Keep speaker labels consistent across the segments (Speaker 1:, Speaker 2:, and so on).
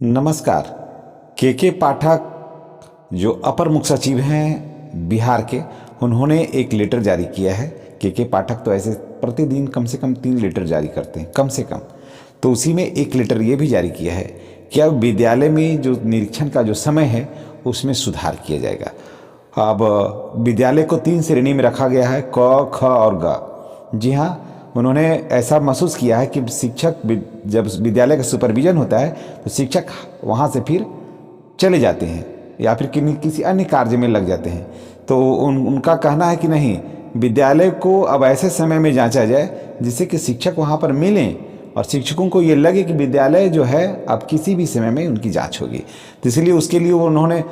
Speaker 1: नमस्कार। के पाठक जो अपर मुख्य सचिव हैं बिहार के, उन्होंने एक लेटर जारी किया है। के पाठक तो ऐसे प्रतिदिन कम से कम 3 लेटर जारी करते हैं कम से कम, तो उसी में एक लेटर ये भी जारी किया है कि अब विद्यालय में जो निरीक्षण का जो समय है उसमें सुधार किया जाएगा। अब विद्यालय को 3 श्रेणी में रखा गया है, क, ख और ग। जी हाँ, उन्होंने ऐसा महसूस किया है कि शिक्षक जब विद्यालय का सुपरविजन होता है तो शिक्षक वहाँ से फिर चले जाते हैं या फिर किसी अन्य कार्य में लग जाते हैं। तो उनका कहना है कि नहीं, विद्यालय को अब ऐसे समय में जांचा जाए जिससे कि शिक्षक वहाँ पर मिलें और शिक्षकों को ये लगे कि विद्यालय जो है अब किसी भी समय में उनकी जांच होगी। तो इसलिए उसके लिए उन्होंने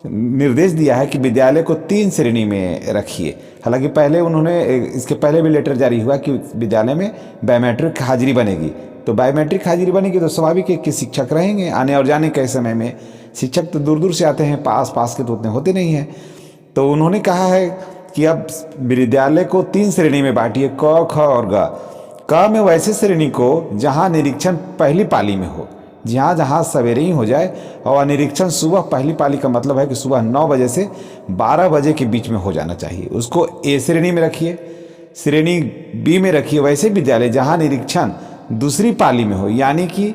Speaker 1: निर्देश दिया है कि विद्यालय को 3 श्रेणी में रखिए। हालांकि पहले उन्होंने इसके पहले भी लेटर जारी हुआ कि विद्यालय में बायोमेट्रिक हाजिरी बनेगी, तो बायोमेट्रिक हाजिरी बनेगी तो स्वाभाविक है कि शिक्षक रहेंगे आने और जाने के समय में। शिक्षक तो दूर दूर से आते हैं, पास के तो उतने होते नहीं हैं। तो उन्होंने कहा है कि अब विद्यालय को 3 श्रेणी में बांटिए, क, ख और ग। क में वैसे श्रेणी को जहाँ निरीक्षण पहली पाली में हो, जहाँ सवेरे ही हो जाए, और निरीक्षण सुबह पहली पाली का मतलब है कि सुबह 9 बजे से 12 बजे के बीच में हो जाना चाहिए। उसको ए श्रेणी में रखिए। श्रेणी बी में रखिए वैसे विद्यालय जहाँ निरीक्षण दूसरी पाली में हो, यानी कि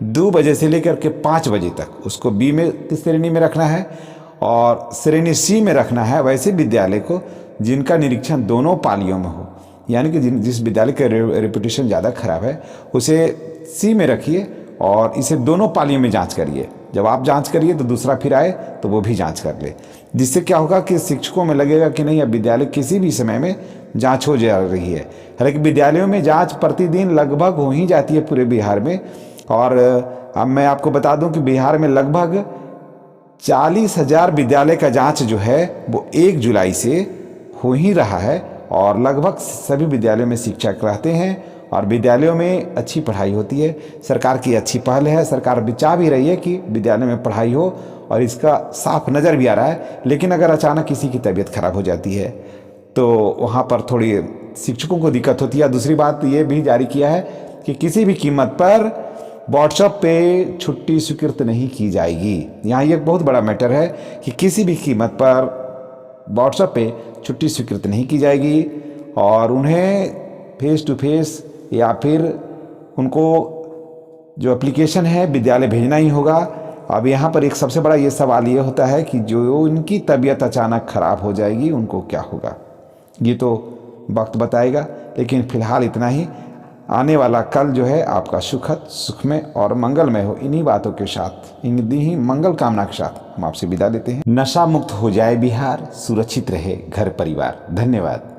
Speaker 1: 2 बजे से लेकर के 5 बजे तक, उसको बी में की श्रेणी में रखना है। और श्रेणी सी में रखना है वैसे विद्यालय को जिनका निरीक्षण दोनों पालियों में हो, यानी कि जिस विद्यालय का रेपुटेशन ज़्यादा खराब है उसे सी में रखिए और इसे दोनों पालियों में जांच करिए। जब आप जांच करिए तो दूसरा फिर आए तो वो भी जांच कर ले, जिससे क्या होगा कि शिक्षकों में लगेगा कि नहीं, अब विद्यालय किसी भी समय में जांच हो जा रही है। हालांकि विद्यालयों में जांच प्रतिदिन लगभग हो ही जाती है पूरे बिहार में। और अब मैं आपको बता दूं कि बिहार में लगभग 40,000 विद्यालय का जाँच जो है वो 1 जुलाई से हो ही रहा है। और लगभग सभी विद्यालयों में शिक्षक रहते हैं और विद्यालयों में अच्छी पढ़ाई होती है। सरकार की अच्छी पहल है, सरकार चाह भी रही है कि विद्यालय में पढ़ाई हो और इसका साफ नज़र भी आ रहा है। लेकिन अगर अचानक किसी की तबीयत खराब हो जाती है तो वहाँ पर थोड़ी शिक्षकों को दिक्कत होती है। दूसरी बात ये भी जारी किया है कि किसी भी कीमत पर व्हाट्सएप पे छुट्टी स्वीकृत नहीं की जाएगी। यहाँ ये बहुत बड़ा मैटर है कि किसी भी कीमत पर व्हाट्सएप पे छुट्टी स्वीकृत नहीं की जाएगी और उन्हें फेस टू फेस या फिर उनको जो एप्लीकेशन है विद्यालय भेजना ही होगा। अब यहाँ पर एक सबसे बड़ा ये सवाल ये होता है कि जो उनकी तबीयत अचानक खराब हो जाएगी उनको क्या होगा, ये तो वक्त बताएगा। लेकिन फिलहाल इतना ही। आने वाला कल जो है आपका सुखद, सुखमय और मंगलमय हो। इन्हीं बातों के साथ, इन्हीं मंगल कामना के साथ हम आपसे विदा लेते हैं। नशा मुक्त हो जाए बिहार, सुरक्षित रहे घर परिवार। धन्यवाद।